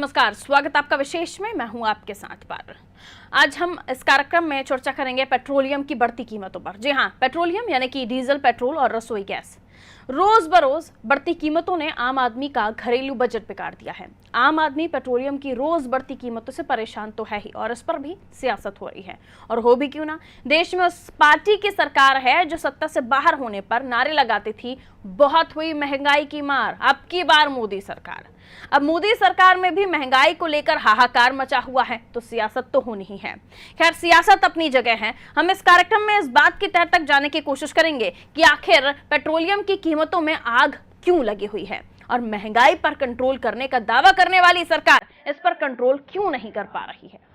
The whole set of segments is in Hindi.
नमस्कार, स्वागत आपका विशेष में। मैं हूं आपके साथ पार। आज हम इस कार्यक्रम में चर्चा करेंगे पेट्रोलियम की बढ़ती कीमतों पर। जी हां, पेट्रोलियम यानी कि डीजल, पेट्रोल और रसोई गैस। रोज बरोज बढ़ती कीमतों ने आम आदमी का घरेलू बजट बिगाड़ दिया है। आम आदमी पेट्रोलियम की रोज बढ़ती कीमतों से परेशान तो है ही, और इस पर भी सियासत हो रही है। और हो भी क्यों ना, देश में उस पार्टी की सरकार है जो सत्ता से बाहर होने पर नारे लगाती थी, बहुत हुई महंगाई की मार, अब की बार मोदी सरकार। अब मोदी सरकार में भी महंगाई को लेकर हाहाकार मचा हुआ है, तो सियासत तो होनी ही है। खैर, सियासत अपनी जगह है। हम इस कार्यक्रम में इस बात की तह तक जाने की कोशिश करेंगे कि आखिर पेट्रोलियम की कीमतों में आग क्यों लगी हुई है, और महंगाई पर कंट्रोल करने का दावा करने वाली सरकार इस पर कंट्रोल क्यों नहीं कर पा रही है।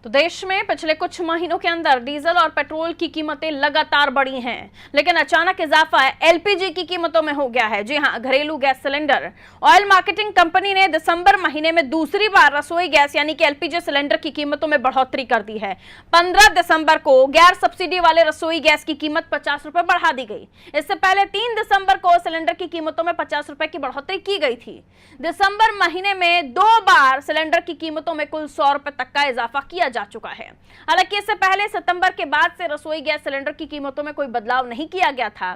तो देश में पिछले कुछ महीनों के अंदर डीजल और पेट्रोल की कीमतें लगातार बढ़ी हैं, लेकिन अचानक इजाफा एलपीजी की कीमतों में हो गया है। जी हां, घरेलू gas cylinder. Oil marketing company ने दिसंबर महीने में दूसरी बार रसोई गैस यानी कि एलपीजी सिलेंडर की कीमतों में बढ़ोतरी कर दी है। 15 दिसंबर को गैर सब्सिडी वाले रसोई गैस की कीमत 50 रुपए बढ़ा दी गई। इससे पहले 3 दिसंबर को सिलेंडर की कीमतों में 50 रुपए की बढ़ोतरी की गई थी। दिसंबर महीने में 2 बार सिलेंडर की कीमतों में कुल 100 रुपए तक का इजाफा किया जा चुका है। हालांकि इससे पहले सितंबर के बाद से रसोई गैस सिलेंडर की कीमतों में कोई बदलाव नहीं किया गया था।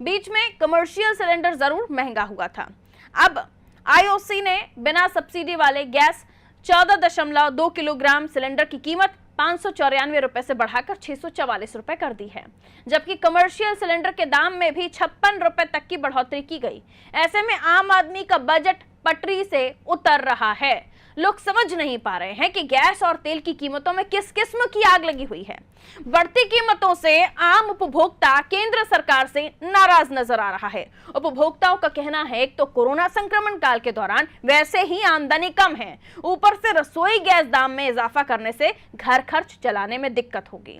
बीच में कमर्शियल सिलेंडर जरूर महंगा हुआ था। अब आईओसी ने बिना सब्सिडी वाले गैस 14.2 किलोग्राम सिलेंडर की कीमत 594 रुपए से बढ़ाकर 644 रुपए कर दी है, जबकि कमर्शियल सिलेंडर के दाम में भी 56 रुपए तक की बढ़ोतरी की गई। ऐसे में आम आदमी का बजट पटरी से उतर रहा है। लोग समझ नहीं पा रहे हैं कि गैस और तेल की कीमतों में किस किस्म की आग लगी हुई है। बढ़ती कीमतों से आम उपभोक्ता केंद्र सरकार से नाराज नजर आ रहा है। उपभोक्ताओं का कहना है, एक तो कोरोना संक्रमण काल के दौरान वैसे ही आमदनी कम है, ऊपर से रसोई गैस दाम में इजाफा करने से घर खर्च चलाने में दिक्कत होगी।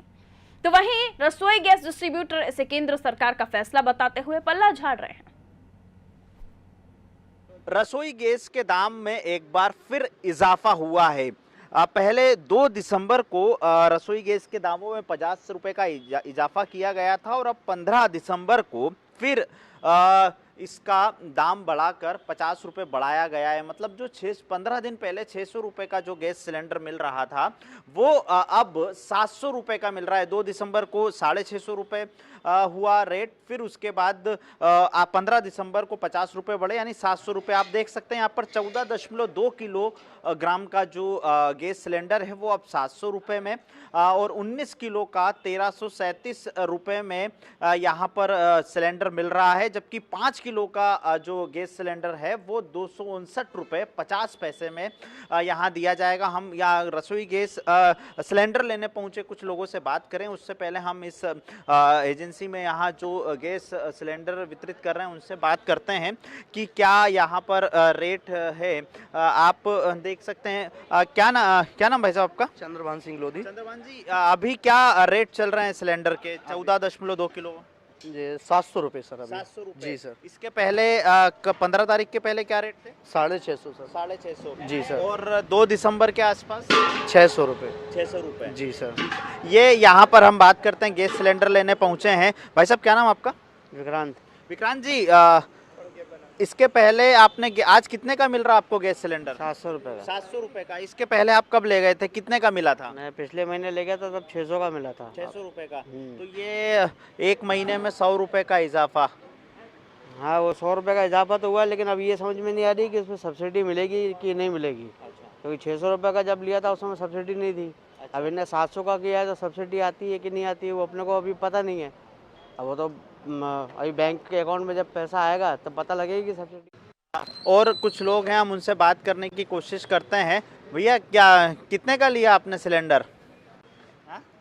तो वहीं रसोई गैस डिस्ट्रीब्यूटर इसे केंद्र सरकार का फैसला बताते हुए पल्ला झाड़ रहे हैं। रसोई गैस के दाम में एक बार फिर इजाफा हुआ है। पहले 2 दिसंबर को रसोई गैस के दामों में 50 रुपए का इजाफा किया गया था, और अब 15 दिसंबर को फिर इसका दाम बढ़ाकर 50 रुपए बढ़ाया गया है। मतलब जो 15 दिन पहले 600 रुपए का जो गैस सिलेंडर मिल रहा था, वो अब 700 रुपए का मिल रहा है। 2 दिसंबर को 650 रुपए हुआ रेट, फिर उसके बाद 15 दिसंबर को 50 रुपए बढ़े, यानी 700 रुपए। आप देख सकते हैं यहाँ पर 14.2 किलोग्राम का जो गैस सिलेंडर है वो अब 700 रुपए में, और 19 किलो का 1337 रुपए में यहाँ पर सिलेंडर मिल रहा है, जबकि 5 किलो का जो गैस सिलेंडर है वो 259 रुपए 50 पैसे में यहाँ दिया जाएगा। हम यहाँ रसोई गैस सिलेंडर लेने पहुंचे कुछ लोगों से बात करें, उससे पहले हम इस एजेंसी में यहाँ जो गैस सिलेंडर वितरित कर रहे हैं उनसे बात करते हैं कि क्या यहाँ पर रेट है। आप देख सकते हैं, क्या नाम भाई साहब आपका? चंद्रभान सिंह लोधी। चंद्रभान जी, अभी क्या रेट चल रहे हैं सिलेंडर के? 14.2 किलो जी 700 रुपये सर अभी। 700 रुपए जी सर। इसके पहले 15 तारीख के पहले क्या रेट थे? 650 सर। 650 जी सर। और 2 दिसंबर के आसपास 600 रुपये। 600 रुपए। जी सर। ये यहाँ पर हम बात करते हैं, गैस सिलेंडर लेने पहुंचे हैं। भाई साहब, क्या नाम आपका? विक्रांत। विक्रांत जी, इसके पहले आपने आज कितने का मिल रहा आपको गैस सिलेंडर? 700 रुपये का। 700 रुपए का। इसके पहले आप कब ले गए थे, कितने का मिला था? मैं पिछले महीने ले गया था तब 600 का मिला था। 600 रुपए का। तो ये एक महीने में 100 रुपए का इजाफा। हाँ, वो 100 रुपये का इजाफा तो हुआ, लेकिन अब ये समझ में नहीं आ रही कि उसमें सब्सिडी मिलेगी कि नहीं मिलेगी, क्योंकि 600 रुपये का जब लिया था उसमें सब्सिडी नहीं थी। अब इन्हें 700 का किया है तो सब्सिडी आती है कि नहीं आती है वो अपने को अभी पता नहीं है। अब वो तो अभी बैंक के अकाउंट में जब पैसा आएगा तब पता लगेगी कि सब्सिडी। और कुछ लोग हैं, हम उनसे बात करने की कोशिश करते हैं। भैया, क्या कितने का लिया आपने सिलेंडर?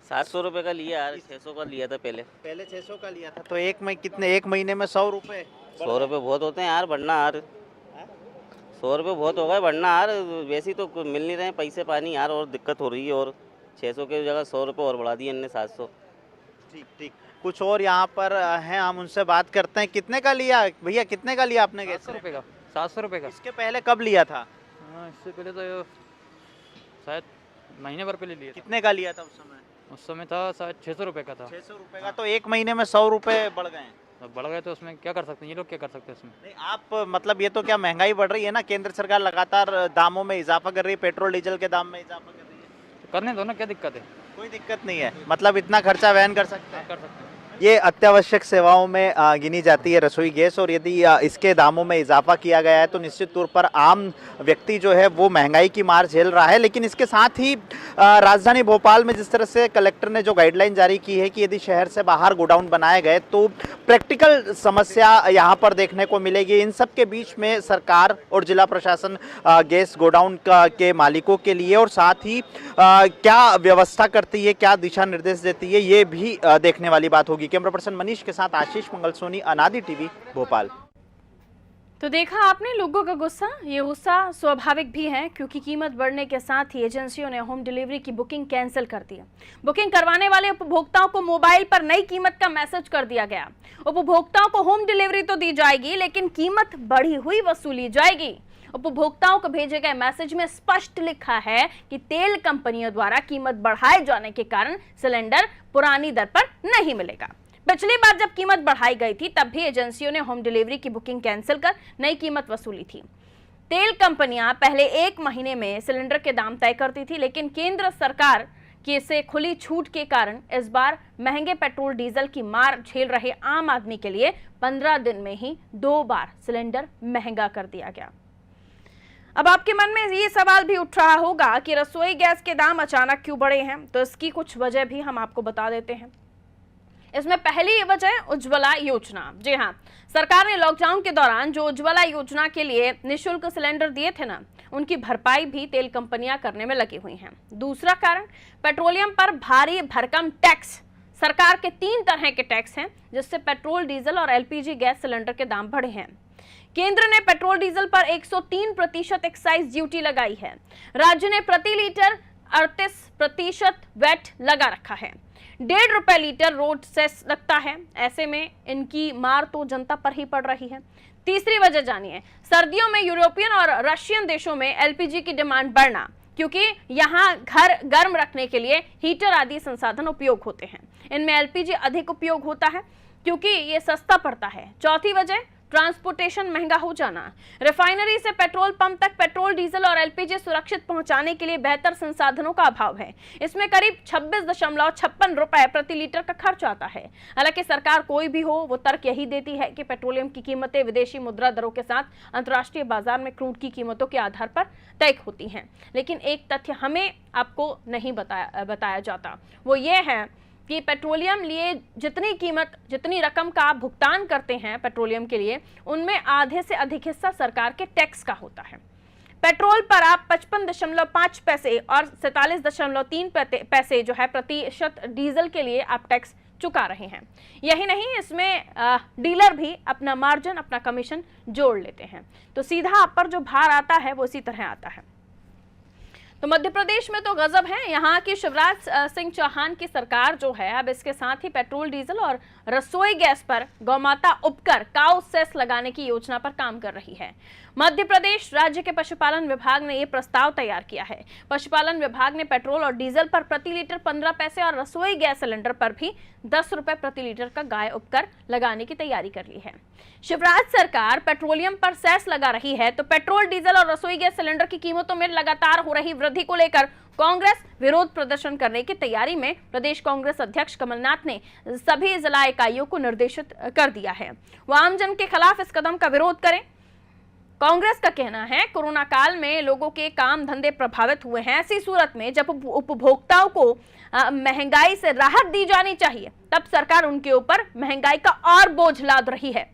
700 रुपये का लिया यार, 600 का लिया था पहले 600 का लिया था। तो एक महीने में 100 रुपए? 100 रुपये बहुत होते हैं यार, बढ़ना यार। 100 रुपये बहुत हो गए, बढ़ना यार। वैसे ही तो मिल नहीं रहे पैसे पानी यार, और दिक्कत हो रही है। और 600 के जगह 100 रुपये और बढ़ा दिए इनने, 700। ठीक ठीक। कुछ और यहाँ पर हैं, हम उनसे बात करते हैं। कितने का लिया भैया, कितने का लिया आपने गैस? 700 रुपये का। 700 रुपये का। इसके पहले कब लिया था? हाँ, इससे पहले तो शायद महीने भर पहले लिया था। कितने का लिया था उस समय? उस समय था शायद 600 रुपये का था। 600 रुपए का। तो एक महीने में 100 रुपए बढ़ गए हैं। तो बढ़ गए तो उसमें क्या कर सकते हैं, ये लोग क्या कर सकते हैं उसमें? नहीं, आप मतलब ये तो क्या महंगाई बढ़ रही है ना, केंद्र सरकार लगातार दामों में इजाफा कर रही है, पेट्रोल डीजल के दाम में इजाफा कर रही है। तो करने दो ना, क्या दिक्कत है? कोई दिक्कत नहीं है, मतलब इतना खर्चा वहन कर सकते हैं। कर सकते हैं। ये अत्यावश्यक सेवाओं में गिनी जाती है रसोई गैस, और यदि इसके दामों में इजाफा किया गया है तो निश्चित तौर पर आम व्यक्ति जो है वो महंगाई की मार झेल रहा है। लेकिन इसके साथ ही राजधानी भोपाल में जिस तरह से कलेक्टर ने जो गाइडलाइन जारी की है कि यदि शहर से बाहर गोडाउन बनाए गए तो प्रैक्टिकल समस्या यहाँ पर देखने को मिलेगी। इन सब के बीच में सरकार और जिला प्रशासन गैस गोडाउन के मालिकों के लिए और साथ ही क्या व्यवस्था करती है, क्या दिशा निर्देश देती है, ये भी देखने वाली बात होगी। कैमरा पर्सन मनीष के साथ आशीष मंगल सोनी, अनादि टीवी, भोपाल। तो देखा आपने लोगों का गुस्सा। ये गुस्सा स्वाभाविक भी है क्योंकि कीमत बढ़ने के साथ ही एजेंसियों ने होम डिलीवरी की बुकिंग कैंसिल कर दी है। बुकिंग करवाने वाले उपभोक्ताओं को मोबाइल पर नई कीमत का मैसेज कर दिया गया। उपभोक्ताओं को होम डिलीवरी तो दी जाएगी लेकिन कीमत बढ़ी हुई वसूली जाएगी। उपभोक्ताओं को भेजे गए मैसेज में स्पष्ट लिखा है कि तेल कंपनियों द्वारा कीमत बढ़ाए जाने के कारण सिलेंडर पुरानी दर पर नहीं मिलेगा। पिछली बार जब कीमत बढ़ाई गई थी तब भी एजेंसियों ने होम डिलीवरी की बुकिंग कैंसिल कर नई कीमत वसूली थी। तेल कंपनियां पहले 1 महीने में सिलेंडर के दाम तय करती थी, लेकिन केंद्र सरकार की से खुली छूट के कारण इस बार महंगे पेट्रोल डीजल की मार झेल रहे आम आदमी के लिए 15 दिन में ही 2 बार सिलेंडर महंगा कर दिया गया। अब आपके मन में ये सवाल भी उठ रहा होगा कि रसोई गैस के दाम अचानक क्यों बढ़े हैं, तो इसकी कुछ वजह भी हम आपको बता देते हैं। इसमें पहली वजह उज्ज्वला योजना। जी हाँ, सरकार ने लॉकडाउन के दौरान जो उज्ज्वला योजना के लिए निःशुल्क सिलेंडर दिए थे ना, उनकी भरपाई भी तेल कंपनियां करने में लगी हुई हैं। दूसरा कारण पेट्रोलियम पर भारी भरकम टैक्स। सरकार के 3 तरह के टैक्स हैं जिससे पेट्रोल, डीजल और एलपीजी गैस सिलेंडर के दाम बढ़े हैं। केंद्र ने पेट्रोल डीजल पर 103% एक्साइज ड्यूटी लगाई है। राज्य ने प्रति लीटर 38% वैट लगा रखा है। 1.5 रुपए लीटर रोड सेस लगता है। ऐसे में इनकी मार तो जनता पर ही पड़ रही है। तीसरी वजह जानिए, सर्दियों में यूरोपियन और रशियन देशों में एलपीजी की डिमांड बढ़ना, क्योंकि यहाँ घर गर्म रखने के लिए हीटर आदि संसाधन उपयोग होते हैं। इनमें एलपीजी अधिक उपयोग होता है क्योंकि ये सस्ता पड़ता है। चौथी वजह, ट्रांसपोर्टेशन महंगा हो जाना। रिफाइनरी से पेट्रोल पंप तक पेट्रोल, डीजल और एलपीजी सुरक्षित पहुंचाने के लिए बेहतर संसाधनों का अभाव है। इसमें करीब 26.56 रुपए प्रति लीटर का खर्च आता है। हालांकि सरकार कोई भी हो, वो तर्क यही देती है कि पेट्रोलियम की कीमतें विदेशी मुद्रा दरों के साथ अंतर्राष्ट्रीय बाजार में क्रूड की कीमतों के आधार पर तय होती हैं। लेकिन एक तथ्य हमें आपको नहीं बताया जाता, वो ये है कि पेट्रोलियम लिए जितनी रकम का आप भुगतान करते हैं पेट्रोलियम के लिए, उनमें आधे से अधिक हिस्सा सरकार के टैक्स का होता है। पेट्रोल पर आप 55.5 पैसे और 47.3 पैसे जो है प्रतिशत डीजल के लिए आप टैक्स चुका रहे हैं। यही नहीं, इसमें डीलर भी अपना मार्जिन, अपना कमीशन जोड़ लेते हैं। तो सीधा आप पर जो भार आता है वो इसी तरह आता है। तो मध्य प्रदेश में तो गजब है। यहाँ की शिवराज सिंह चौहान की सरकार जो है, अब इसके साथ ही पेट्रोल, डीजल और रसोई गैस पर गौमाता उपकर काउ सेस लगाने की योजना पर काम कर रही है। मध्य प्रदेश राज्य के पशुपालन विभाग ने यह प्रस्ताव तैयार किया है। पशुपालन विभाग ने पेट्रोल और डीजल पर प्रति लीटर 15 पैसे और रसोई गैस सिलेंडर पर भी 10 रुपए प्रति लीटर का गाय उपकर लगाने की तैयारी कर ली है। शिवराज सरकार पेट्रोलियम पर सेस लगा रही है, तो पेट्रोल, डीजल और रसोई गैस सिलेंडर की कीमतों में लगातार हो रही वृद्धि को लेकर कांग्रेस विरोध प्रदर्शन करने की तैयारी में। प्रदेश कांग्रेस अध्यक्ष कमलनाथ ने सभी जिला इकाइयों को निर्देशित कर दिया है वो आमजन के खिलाफ इस कदम का विरोध करें। कांग्रेस का कहना है, कोरोना काल में लोगों के काम धंधे प्रभावित हुए हैं। ऐसी सूरत में जब उपभोक्ताओं को महंगाई से राहत दी जानी चाहिए, तब सरकार उनके ऊपर महंगाई का और बोझ लाद रही है।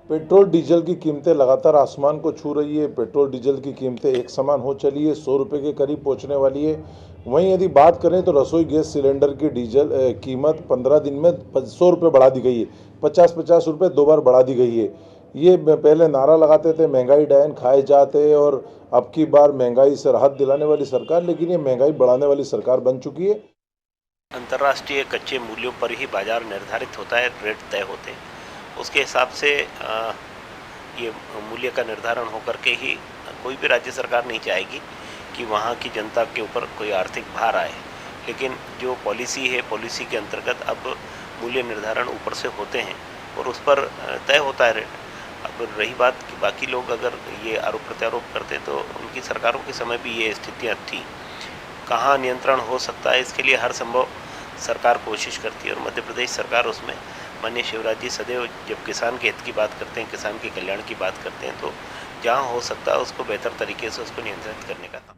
पेट्रोल डीजल की कीमतें लगातार आसमान को छू रही है। पेट्रोल डीजल की कीमतें एक समान हो चली है, 100 रुपये के करीब पहुंचने वाली है। वहीं यदि बात करें तो रसोई गैस सिलेंडर की डीजल कीमत 15 दिन में 100 रुपये बढ़ा दी गई है। 50-50 रुपये 2 बार बढ़ा दी गई है। ये पहले नारा लगाते थे महंगाई डायन खाए जाते, और अब की बार महंगाई से राहत दिलाने वाली सरकार, लेकिन ये महंगाई बढ़ाने वाली सरकार बन चुकी है। अंतर्राष्ट्रीय कच्चे मूल्यों पर ही बाजार निर्धारित होता है, रेट तय होते हैं। उसके हिसाब से ये मूल्य का निर्धारण होकर के ही कोई भी राज्य सरकार नहीं चाहेगी कि वहाँ की जनता के ऊपर कोई आर्थिक भार आए, लेकिन जो पॉलिसी है, पॉलिसी के अंतर्गत अब मूल्य निर्धारण ऊपर से होते हैं और उस पर तय होता है रेट। अब रही बात कि बाकी लोग अगर ये आरोप प्रत्यारोप करते तो उनकी सरकारों के समय भी ये स्थितियाँ थी। कहाँ नियंत्रण हो सकता है, इसके लिए हर संभव सरकार कोशिश करती है और मध्य प्रदेश सरकार उसमें माननीय शिवराज जी सदैव जब किसान के हित की बात करते हैं, किसान के कल्याण की बात करते हैं, तो जहाँ हो सकता है उसको बेहतर तरीके से उसको नियंत्रित करने का काम।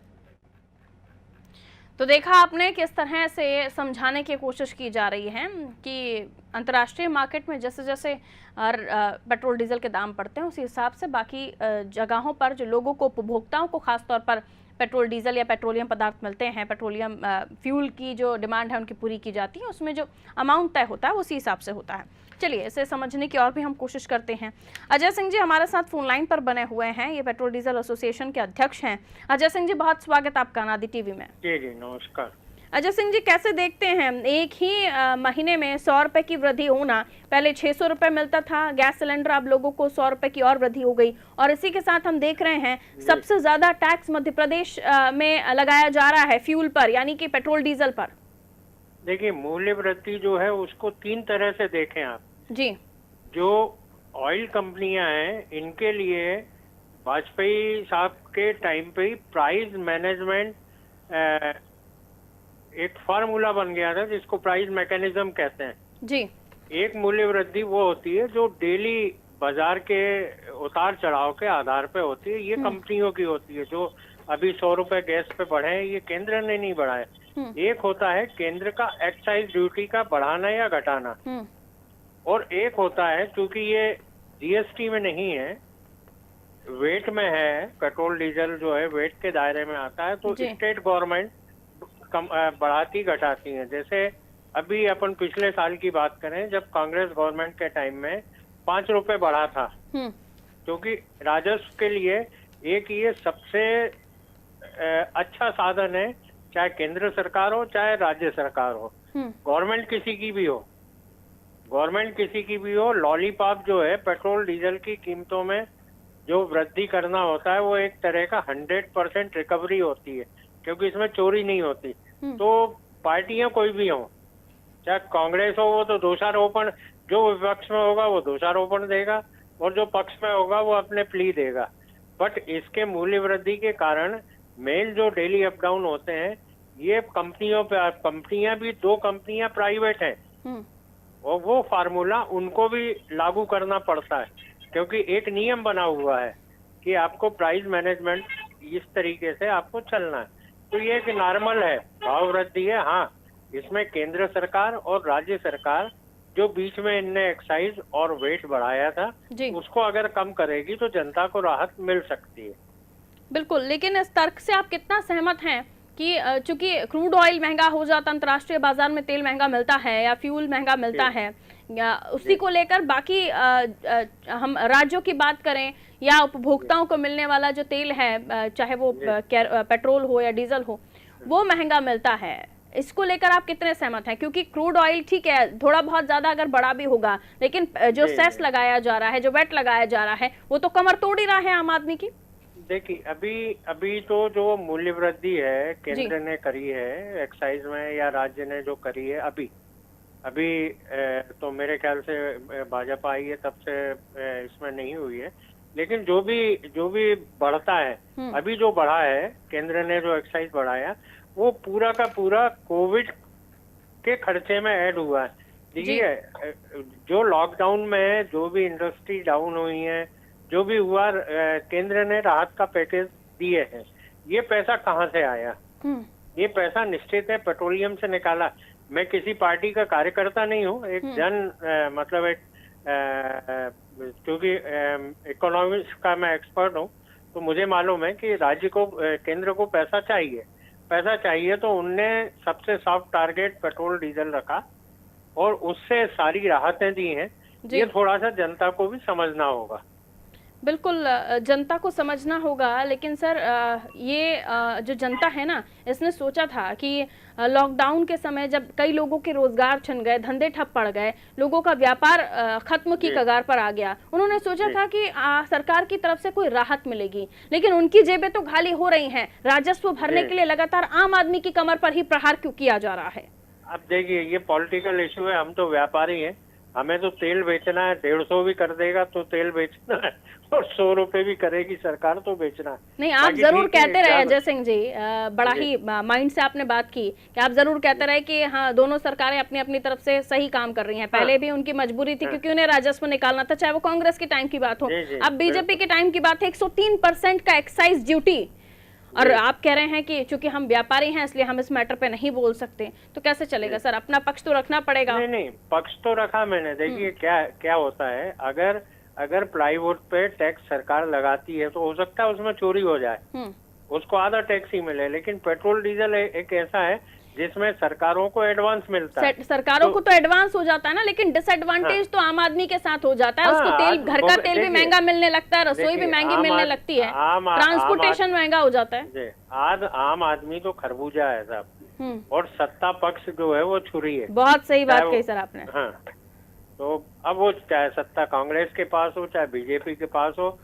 तो देखा आपने किस तरह से समझाने की कोशिश की जा रही है कि अंतर्राष्ट्रीय मार्केट में जैसे जैसे पेट्रोल डीजल के दाम बढ़ते हैं उसी हिसाब से बाकी जगहों पर जो लोगों को, उपभोक्ताओं को खासतौर पर पेट्रोल डीजल या पेट्रोलियम पदार्थ मिलते हैं, पेट्रोलियम फ्यूल की जो डिमांड है उनकी पूरी की जाती है, उसमें जो अमाउंट तय होता है उसी हिसाब से होता है। चलिए इसे समझने की और भी हम कोशिश करते हैं। अजय सिंह जी हमारे साथ फोन लाइन पर बने हुए हैं, ये पेट्रोल डीजल एसोसिएशन के अध्यक्ष हैं। अजय सिंह जी बहुत स्वागत आपका अनादि टीवी में। जी जी नमस्कार। अजय सिंह जी कैसे देखते हैं एक ही महीने में 100 रुपए की वृद्धि होना? पहले 600 रुपए मिलता था गैस सिलेंडर, अब लोगों को 100 रुपए की और वृद्धि हो गई, और इसी के साथ हम देख रहे हैं सबसे ज्यादा टैक्स मध्य प्रदेश में लगाया जा रहा है फ्यूल पर, यानी कि पेट्रोल डीजल पर। देखिए मूल्य वृद्धि जो है उसको तीन तरह से देखें आप जी। जो ऑयल कंपनियां हैं इनके लिए वाजपेयी साहब के टाइम पे ही प्राइस मैनेजमेंट एक फार्मूला बन गया था जिसको प्राइस मैकेनिज्म कहते हैं जी। एक मूल्य वृद्धि वो होती है जो डेली बाजार के उतार चढ़ाव के आधार पे होती है, ये कंपनियों की होती है। जो अभी 100 रुपए गैस पे बढ़े हैं ये केंद्र ने नहीं बढ़ाए। एक होता है केंद्र का एक्साइज ड्यूटी का बढ़ाना या घटाना, और एक होता है क्योंकि ये जीएसटी में नहीं है, वेट में है, पेट्रोल डीजल जो है वेट के दायरे में आता है, तो स्टेट गवर्नमेंट बढ़ाती घटाती है। जैसे अभी अपन पिछले साल की बात करें जब कांग्रेस गवर्नमेंट के टाइम में 5 रुपए बढ़ा था, क्योंकि राजस्व के लिए एक ये सबसे अच्छा साधन है, चाहे केंद्र सरकार हो चाहे राज्य सरकार हो, गवर्नमेंट किसी की भी हो, गवर्नमेंट किसी की भी हो, लॉलीपॉप जो है पेट्रोल डीजल की कीमतों में जो वृद्धि करना होता है वो एक तरह का 100% रिकवरी होती है, क्योंकि इसमें चोरी नहीं होती। तो पार्टियां कोई भी हो, चाहे कांग्रेस हो वो तो दोषारोपण, जो विपक्ष में होगा वो दोषारोपण देगा और जो पक्ष में होगा वो अपने प्ली देगा। बट इसके मूल्य वृद्धि के कारण मेल जो डेली अप डाउन होते हैं ये कंपनियों पे, कंपनियां भी 2 कंपनियां प्राइवेट हैं और वो फार्मूला उनको भी लागू करना पड़ता है, क्योंकि एक नियम बना हुआ है कि आपको प्राइस मैनेजमेंट इस तरीके से आपको चलना है। तो ये एक नॉर्मल है, भाव वृद्धि है। हाँ, इसमें केंद्र सरकार और राज्य सरकार जो बीच में इनने एक्साइज और वेट बढ़ाया था उसको अगर कम करेगी तो जनता को राहत मिल सकती है। बिल्कुल, लेकिन इस तर्क से आप कितना सहमत हैं कि चूंकि क्रूड ऑयल महंगा हो जाता, अंतर्राष्ट्रीय बाजार में तेल महंगा मिलता है या फ्यूल महंगा मिलता है, या उसी को लेकर बाकी हम राज्यों की बात करें या उपभोक्ताओं को मिलने वाला जो तेल है, चाहे वो पेट्रोल हो या डीजल हो, वो महंगा मिलता है, इसको लेकर आप कितने सहमत हैं? क्योंकि क्रूड ऑयल ठीक है थोड़ा बहुत ज्यादा अगर बढ़ा भी होगा, लेकिन जो सेस लगाया जा रहा है, जो वेट लगाया जा रहा है, वो तो कमर तोड़ ही रहा है आम आदमी की। देखिए अभी तो जो मूल्य वृद्धि है केंद्र ने करी है एक्साइज में या राज्य ने जो करी है, अभी तो मेरे ख्याल से भाजपा आई है तब से इसमें नहीं हुई है, लेकिन जो भी बढ़ता है, अभी जो बढ़ा है केंद्र ने जो एक्साइज बढ़ाया वो पूरा का पूरा कोविड के खर्चे में ऐड हुआ है। देखिए जो लॉकडाउन में जो भी इंडस्ट्री डाउन हुई है, जो भी हुआ, केंद्र ने राहत का पैकेज दिए हैं। ये पैसा कहाँ से आया? ये पैसा निश्चित है पेट्रोलियम से निकाला। मैं किसी पार्टी का कार्यकर्ता नहीं हूँ, एक मतलब एक क्योंकि इकोनॉमिक्स का मैं एक्सपर्ट हूँ, तो मुझे मालूम है कि राज्य को, केंद्र को पैसा चाहिए तो उनने सबसे सॉफ्ट टारगेट पेट्रोल डीजल रखा और उससे सारी राहतें दी हैं। ये थोड़ा सा जनता को भी समझना होगा। बिल्कुल जनता को समझना होगा, लेकिन सर ये जो जनता है ना, इसने सोचा था कि लॉकडाउन के समय जब कई लोगों के रोजगार छिन गए, धंधे ठप पड़ गए, लोगों का व्यापार खत्म की कगार पर आ गया, उन्होंने सोचा था कि सरकार की तरफ से कोई राहत मिलेगी, लेकिन उनकी जेबें तो खाली हो रही हैं। राजस्व भरने के लिए लगातार आम आदमी की कमर पर ही प्रहार क्यों किया जा रहा है? अब देखिए, ये पॉलिटिकल इशू है। हम तो व्यापारी हैं, हमें तो तेल बेचना है। 150 भी कर देगा तो तेल बेचना है, और 100 रुपए भी करेगी सरकार तो बेचना है। नहीं, आप जरूर कहते रहे अजय सिंह जी, बड़ा ही माइंड से आपने बात की कि आप जरूर कहते रहे कि हाँ, दोनों सरकारें अपनी अपनी तरफ से सही काम कर रही हैं। पहले भी उनकी मजबूरी थी क्योंकि उन्हें राजस्व निकालना था, चाहे वो कांग्रेस के टाइम की बात हो। अब बीजेपी के टाइम की बात है, 103% का एक्साइज ड्यूटी, और आप कह रहे हैं कि चूंकि हम व्यापारी हैं इसलिए हम इस मैटर पे नहीं बोल सकते। तो कैसे चलेगा सर? अपना पक्ष तो रखना पड़ेगा। नहीं, पक्ष तो रखा मैंने। देखिए क्या होता है, अगर प्लाईवुड पे टैक्स सरकार लगाती है तो हो सकता है उसमें चोरी हो जाए, उसको आधा टैक्स ही मिले। लेकिन पेट्रोल डीजल एक ऐसा है जिसमें सरकारों को एडवांस मिलता है। सरकारों को तो एडवांस हो जाता है ना, लेकिन डिसएडवांटेज तो आम आदमी के साथ हो जाता है। उसको तेल, घर का तेल भी महंगा मिलने लगता है, रसोई भी महंगी मिलने लगती है, ट्रांसपोर्टेशन महंगा हो जाता है। आज आम आदमी तो खरबूजा है साहब, और सत्ता पक्ष जो है वो छुरी है। बहुत सही बात कही सर आपने। हाँ, तो अब वो चाहे सत्ता कांग्रेस के पास हो चाहे बीजेपी के पास हो,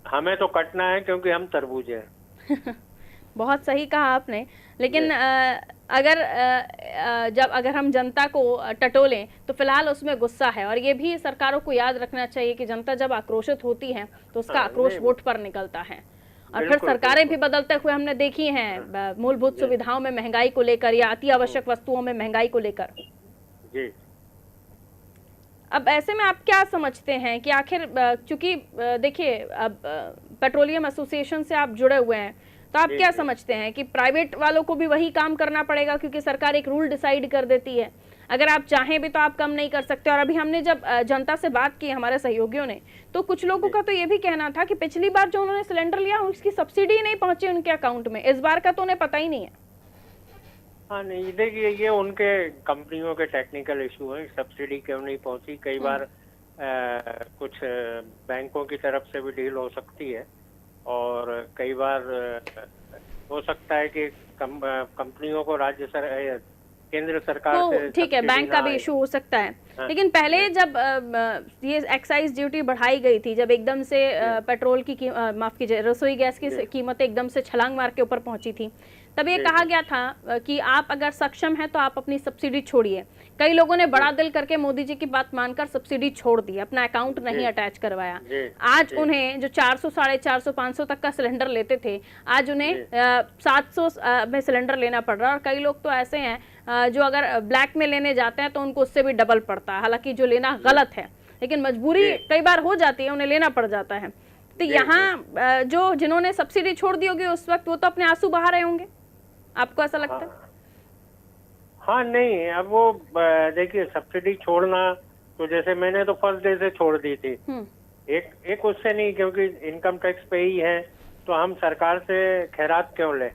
हमें तो कटना है क्योंकि हम तरबूज हैं। बहुत सही कहा आपने, लेकिन अगर हम जनता को टटोलें तो फिलहाल उसमें गुस्सा है, और ये भी सरकारों को याद रखना चाहिए कि जनता जब आक्रोशित होती है तो उसका आक्रोश वोट पर निकलता है। और फिर सरकारें भी बदलते हुए हमने देखी हैं, मूलभूत सुविधाओं में महंगाई को लेकर या अति आवश्यक वस्तुओं में महंगाई को लेकर। जी, अब ऐसे में आप क्या समझते हैं कि आखिर, चूंकि देखिए अब पेट्रोलियम एसोसिएशन से आप जुड़े हुए हैं, तो आप क्या समझते हैं कि प्राइवेट वालों को भी वही काम करना पड़ेगा क्योंकि सरकार एक रूल डिसाइड कर देती है? अगर आप चाहें भी तो आप कम नहीं कर सकते। और अभी हमने जब जनता से बात की, हमारे सहयोगियों ने, तो कुछ लोगों का तो ये भी कहना था कि पिछली बार जो उन्होंने सिलेंडर लिया उसकी सब्सिडी नहीं पहुंची उनके अकाउंट में, इस बार का तो उन्हें पता ही नहीं है। हाँ, नहीं, देखिए ये उनके कंपनियों के टेक्निकल इशू है, सब्सिडी क्यों नहीं पहुंची। कई बार कुछ बैंकों की तरफ से भी डील हो सकती है, और कई बार हो सकता है कि कंपनियों को केंद्र सरकार से, ठीक है, बैंक का भी इशू हो सकता है। लेकिन पहले जब ये एक्साइज ड्यूटी बढ़ाई गई थी, जब एकदम से पेट्रोल की माफ कीजिए, रसोई गैस की कीमतें एकदम से छलांग मार के ऊपर पहुंची थी, तब ये कहा गया था कि आप अगर सक्षम हैं तो आप अपनी सब्सिडी छोड़िए। कई लोगों ने बड़ा दिल करके मोदी जी की बात मानकर सब्सिडी छोड़ दी, अपना अकाउंट नहीं अटैच करवाया। आज उन्हें जो 400, 450, 500 तक का सिलेंडर लेते थे, आज उन्हें 700 में सिलेंडर लेना पड़ रहा है। और कई लोग तो ऐसे हैं जो अगर ब्लैक में लेने जाते हैं तो उनको उससे भी डबल पड़ता है, हालांकि जो लेना गलत है, लेकिन मजबूरी कई बार हो जाती है, उन्हें लेना पड़ जाता है। तो यहाँ जो जिन्होंने सब्सिडी छोड़ दी होगी उस वक्त, वो तो अपने आंसू बहा रहे होंगे, आपको ऐसा लगता है? हाँ, नहीं, अब वो देखिए, सब्सिडी छोड़ना तो जैसे मैंने तो फर्स्ट डे से छोड़ दी थी। एक उससे नहीं, क्योंकि इनकम टैक्स पे ही है तो हम सरकार से खैरात क्यों ले।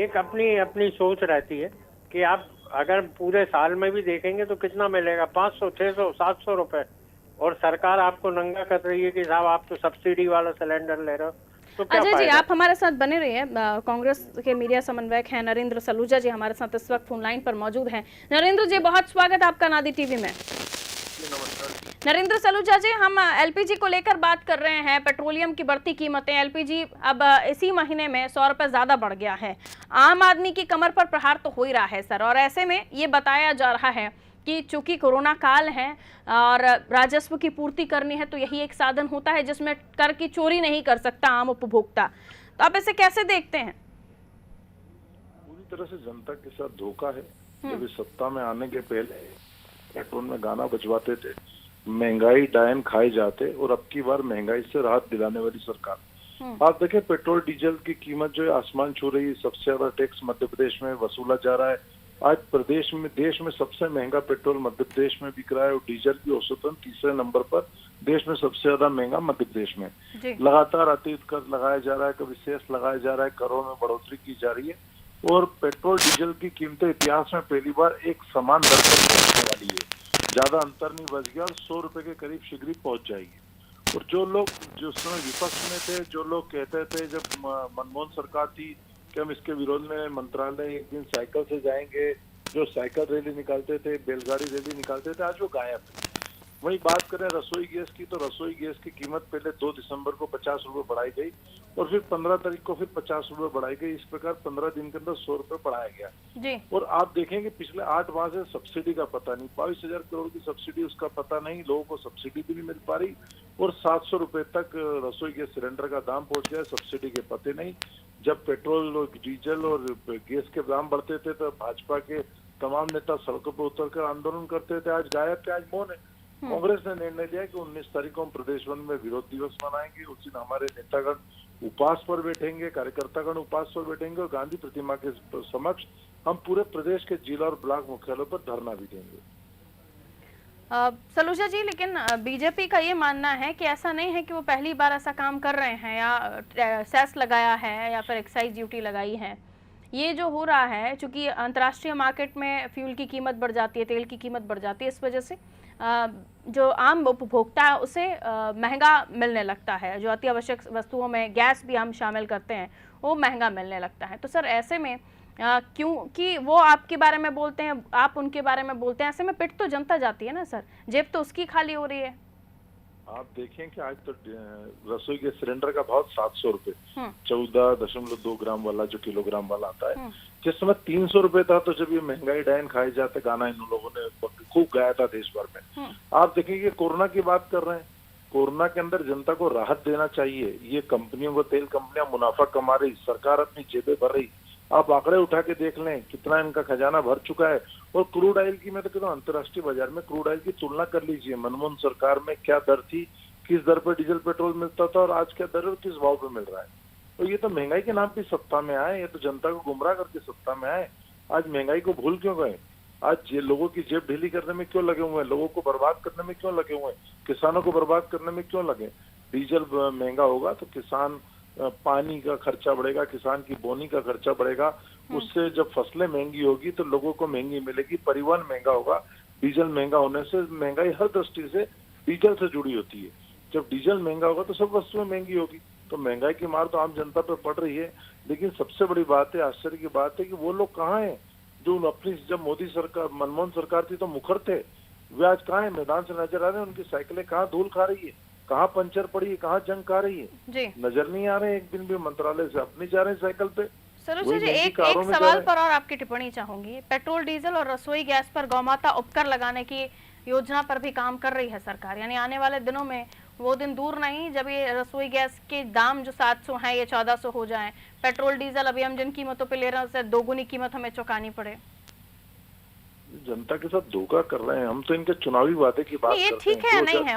एक अपनी सोच रहती है कि आप अगर पूरे साल में भी देखेंगे तो कितना मिलेगा, 500, 600, 700 रुपए, और सरकार आपको नंगा कर रही है कि साहब आप तो सब्सिडी वाला सिलेंडर ले रहे हो। तो अजय जी, आप हमारे साथ बने रहिए। कांग्रेस के मीडिया समन्वयक हैं नरेंद्र सलूजा जी हमारे साथ इस वक्त फोन लाइन पर मौजूद हैं। नरेंद्र जी, बहुत स्वागत आपका नादी टीवी में। नरेंद्र सलूजा जी, हम एलपीजी को लेकर बात कर रहे हैं, पेट्रोलियम की बढ़ती कीमतें, एलपीजी अब इसी महीने में 100 रुपए ज्यादा बढ़ गया है, आम आदमी की कमर पर प्रहार तो हो ही रहा है सर। और ऐसे में ये बताया जा रहा है कि चूंकि कोरोना काल है और राजस्व की पूर्ति करनी है, तो यही एक साधन होता है जिसमें कर की चोरी नहीं कर सकता आम उपभोक्ता। तो आप इसे कैसे देखते हैं? पूरी तरह से जनता के साथ धोखा है। जब सत्ता में आने के पहले पेट्रोल में गाना बजवाते थे, महंगाई डायन खाए जाते, और अब की बार महंगाई से राहत दिलाने वाली सरकार। आप देखें, पेट्रोल डीजल की कीमत जो है आसमान छू रही है। सबसे ज्यादा टैक्स मध्य प्रदेश में वसूला जा रहा है। आज देश में सबसे महंगा पेट्रोल मध्य प्रदेश में बिक रहा है, और डीजल की औसतन तीसरे नंबर पर देश में सबसे ज्यादा महंगा मध्य प्रदेश में। लगातार अतिरिक्त कर लगाया जा रहा है, कभी सेस लगाया जा रहा है, करों में बढ़ोतरी की जा रही है, और पेट्रोल डीजल की कीमतें इतिहास में पहली बार एक समान दर पर पहुंचने वाली है। ज्यादा अंतर नहीं बच गया और 100 रुपए के करीब शीघ्र पहुंच जाएगी। और जो लोग जो समय विपक्ष में थे, जो लोग कहते थे जब मनमोहन सरकार थी कि हम इसके विरोध में मंत्रालय एक दिन साइकिल से जाएंगे, जो साइकिल रैली निकालते थे, बैलगाड़ी रैली निकालते थे, आज वो गायब है। वही बात करें रसोई गैस की, तो रसोई गैस की कीमत पहले 2 दिसंबर को 50 रुपए बढ़ाई गई और फिर 15 तारीख को फिर 50 रुपए बढ़ाई गई। इस प्रकार 15 दिन के अंदर 100 रुपए बढ़ाया गया जी। और आप देखेंगे पिछले 8 माह से सब्सिडी का पता नहीं, 22,000 करोड़ की सब्सिडी, उसका पता नहीं, लोगों को सब्सिडी भी नहीं मिल पा रही और 700 रुपए तक रसोई गैस सिलेंडर का दाम पहुंच गया, सब्सिडी के पते नहीं। जब पेट्रोल और डीजल और गैस के दाम बढ़ते थे तो भाजपा के तमाम नेता सड़कों पर उतरकर आंदोलन करते थे, आज गायब थे, आज मौन है। कांग्रेस ने निर्णय लिया कि 19 तारीख को हम प्रदेश भर में विरोध दिवस मनाएंगे। उस दिन हमारे नेतागण उपवास पर बैठेंगे, कार्यकर्तागण उपवास पर बैठेंगे और गांधी प्रतिमा के समक्ष हम पूरे प्रदेश के जिला और ब्लॉक मुख्यालयों पर धरना भी देंगे। सलूजा जी, लेकिन बीजेपी का ये मानना है कि ऐसा नहीं है कि वो पहली बार ऐसा काम कर रहे हैं या सेस लगाया है या फिर एक्साइज ड्यूटी लगाई है। ये जो हो रहा है, चूंकि अंतर्राष्ट्रीय मार्केट में फ्यूल की कीमत बढ़ जाती है, तेल की कीमत बढ़ जाती है, इस वजह से जो आम उपभोक्ता है उसे महंगा मिलने लगता है। जो अति आवश्यक वस्तुओं में गैस भी हम शामिल करते हैं वो महंगा मिलने लगता है। तो सर ऐसे में क्योंकि वो आपके बारे में बोलते हैं, आप उनके बारे में बोलते हैं, ऐसे में पिट तो जनता जाती है ना सर, जेब तो उसकी खाली हो रही है। आप देखें कि आज तो रसोई गैस सिलेंडर का भाव 700 रुपए, 14.2 ग्राम वाला जो किलोग्राम वाला आता है, जिस समय 300 रुपए था। तो जब ये महंगाई डायन खाए जाते गाना इन लोगों ने खूब गाया था देश भर में। आप देखेंगे कोरोना की बात कर रहे हैं, कोरोना के अंदर जनता को राहत देना चाहिए। ये कंपनियों को, तेल कंपनियां मुनाफा कमा रही, सरकार अपनी जेबें भर रही। आप आंकड़े उठा के देख लें कितना इनका खजाना भर चुका है। और क्रूड ऑयल की, मैं तो कहता हूँ अंतर्राष्ट्रीय बाजार में क्रूड ऑयल की तुलना कर लीजिए। मनमोहन सरकार में क्या दर थी, किस दर पर डीजल पेट्रोल मिलता था और आज क्या दर और किस भाव पे मिल रहा है। तो ये तो महंगाई के नाम पे सत्ता में आए, ये तो जनता को गुमराह करके सत्ता में आए। आज महंगाई को भूल क्यों गए? आज ये लोगों की जेब ढीली करने में क्यों लगे हुए हैं, लोगों को बर्बाद करने में क्यों लगे हुए हैं, किसानों को बर्बाद करने में क्यों लगे? डीजल महंगा होगा तो किसान पानी का खर्चा बढ़ेगा, किसान की बोनी का खर्चा बढ़ेगा, उससे जब फसलें महंगी होगी तो लोगों को महंगी मिलेगी, परिवहन महंगा होगा। डीजल महंगा होने से महंगाई हर दृष्टि से डीजल से जुड़ी होती है। जब डीजल महंगा होगा तो सब वस्तुएं महंगी होगी। तो महंगाई की मार तो आम जनता पे पड़ रही है। लेकिन सबसे बड़ी बात है, आश्चर्य की बात है कि वो लोग कहाँ हैं जो अपनी, जब मोदी सरकार, मनमोहन सरकार थी तो मुखर थे, वे आज कहाँ है? मैदान से नजर आ रहे हैं। उनकी साइकिलें कहाँ धूल खा रही है, कहाँ पंचर पड़ी है, कहाँ जंग खा रही है जी, नजर नहीं आ रहे। एक दिन भी मंत्रालय से अपनी जा रहे हैं साइकिल पे। सरोज जी, एक सवाल पर और आपकी टिप्पणी चाहूंगी। पेट्रोल, डीजल और रसोई गैस पर गौमाता उपकर लगाने की योजना पर भी काम कर रही है सरकार। यानी आने वाले दिनों में वो दिन दूर नहीं जब ये रसोई गैस के दाम जो 700 हैं ये 1400 हो जाएं। पेट्रोल डीजल अभी हम जिन कीमतों पे ले रहे हैं उससे दोगुनी कीमत हमें चुकानी पड़े। जनता के साथ धोखा कर रहे हैं हम तो। इनके चुनावी वादे की बात ये ठीक है नहीं है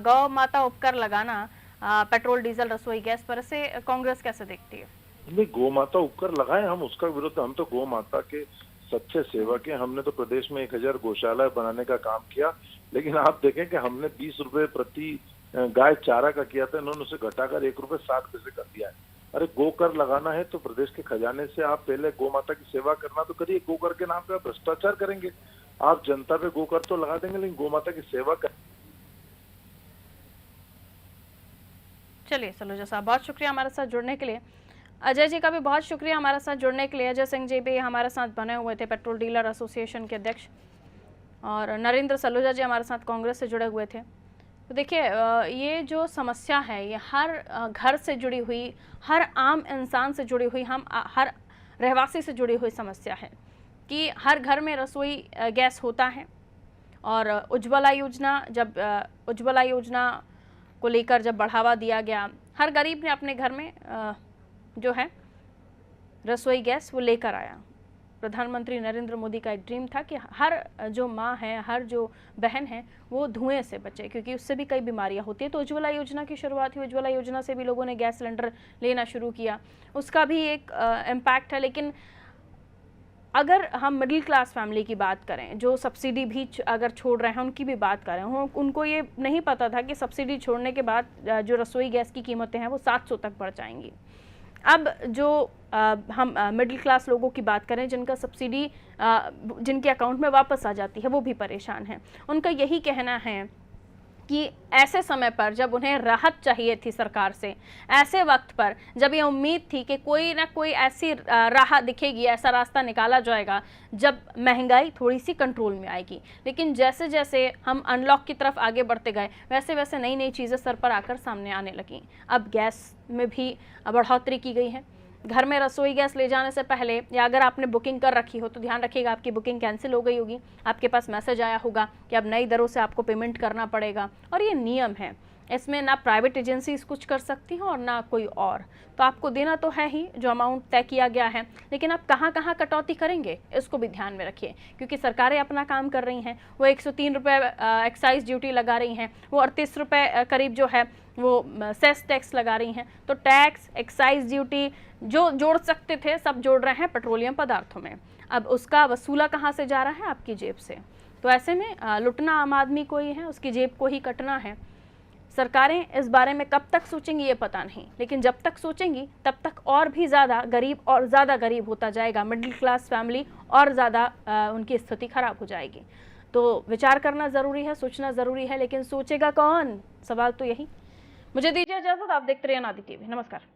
गौ माता उपकर लगाना पेट्रोल डीजल रसोई गैस पर, से कांग्रेस कैसे देखती है? नहीं, गौ माता उपकर लगाए, हम उसका विरोध, हम तो गौ माता के सच्चे सेवक हैं। हमने तो प्रदेश में 1000 गौशाला बनाने का काम किया। लेकिन आप देखें कि हमने 20 रुपए प्रति गाय चारा का किया था, इन्होंने उसे घटाकर 1 रुपए 60 पैसे कर दिया है। अरे गो कर लगाना है तो प्रदेश के खजाने से आप पहले गौ माता की सेवा करना तो करिए। गो कर के नाम पे आप भ्रष्टाचार करेंगे, आप जनता पे गो कर तो लगा देंगे लेकिन गौ माता की सेवा कर। चलिए सलूजा साहब, बहुत शुक्रिया हमारे साथ जुड़ने के लिए। अजय जी का भी बहुत शुक्रिया हमारे साथ जुड़ने के लिए। अजय सिंह जी भी हमारे साथ बने हुए थे, पेट्रोल डीलर एसोसिएशन के अध्यक्ष, और नरेंद्र सलूजा जी हमारे साथ कांग्रेस से जुड़े हुए थे। तो देखिए ये जो समस्या है ये हर घर से जुड़ी हुई, हर आम इंसान से जुड़ी हुई, हम हर रहवासी से जुड़ी हुई समस्या है कि हर घर में रसोई गैस होता है। और उज्ज्वला योजना, जब उज्ज्वला योजना को लेकर जब बढ़ावा दिया गया, हर गरीब ने अपने घर में जो है रसोई गैस वो लेकर आया। प्रधानमंत्री नरेंद्र मोदी का एक ड्रीम था कि हर जो माँ है, हर जो बहन है वो धुएं से बचे, क्योंकि उससे भी कई बीमारियां होती है। तो उज्ज्वला योजना की शुरुआत हुई, उज्ज्वला योजना से भी लोगों ने गैस सिलेंडर लेना शुरू किया, उसका भी एक इम्पैक्ट है। लेकिन अगर हम मिडिल क्लास फैमिली की बात करें जो सब्सिडी भी अगर छोड़ रहे हैं, उनकी भी बात करें, उनको ये नहीं पता था कि सब्सिडी छोड़ने के बाद जो रसोई गैस की कीमतें हैं वो 700 तक बढ़ जाएंगी। अब जो हम मिडिल क्लास लोगों की बात करें जिनका सब्सिडी जिनके अकाउंट में वापस आ जाती है, वो भी परेशान हैं। उनका यही कहना है कि ऐसे समय पर जब उन्हें राहत चाहिए थी सरकार से, ऐसे वक्त पर जब ये उम्मीद थी कि कोई ना कोई ऐसी राह दिखेगी, ऐसा रास्ता निकाला जाएगा जब महंगाई थोड़ी सी कंट्रोल में आएगी, लेकिन जैसे जैसे हम अनलॉक की तरफ आगे बढ़ते गए वैसे वैसे नई नई चीज़ें सर पर आकर सामने आने लगीं। अब गैस में भी बढ़ोतरी की गई है। घर में रसोई गैस ले जाने से पहले या अगर आपने बुकिंग कर रखी हो तो ध्यान रखिएगा आपकी बुकिंग कैंसिल हो गई होगी, आपके पास मैसेज आया होगा कि अब नई दरों से आपको पेमेंट करना पड़ेगा। और ये नियम है, इसमें ना प्राइवेट एजेंसीज कुछ कर सकती हैं और ना कोई और, तो आपको देना तो है ही जो अमाउंट तय किया गया है, लेकिन आप कहाँ कहाँ कटौती करेंगे इसको भी ध्यान में रखिए, क्योंकि सरकारें अपना काम कर रही हैं। वो 103 रुपये एक्साइज ड्यूटी लगा रही हैं, वो 38 रुपये करीब जो है वो सेस टैक्स लगा रही हैं। तो टैक्स, एक्साइज ड्यूटी जो जोड़ सकते थे सब जोड़ रहे हैं पेट्रोलियम पदार्थों में। अब उसका वसूला कहाँ से जा रहा है? आपकी जेब से। तो ऐसे में लुटना आम आदमी को ही है, उसकी जेब को ही कटना है। सरकारें इस बारे में कब तक सोचेंगी ये पता नहीं, लेकिन जब तक सोचेंगी तब तक और भी ज़्यादा गरीब और ज़्यादा गरीब होता जाएगा, मिडिल क्लास फैमिली और ज़्यादा उनकी स्थिति खराब हो जाएगी। तो विचार करना ज़रूरी है, सोचना ज़रूरी है, लेकिन सोचेगा कौन? सवाल तो यही। मुझे दीजिए इजाज़त, आप देखते रहिए अनादि टीवी। नमस्कार।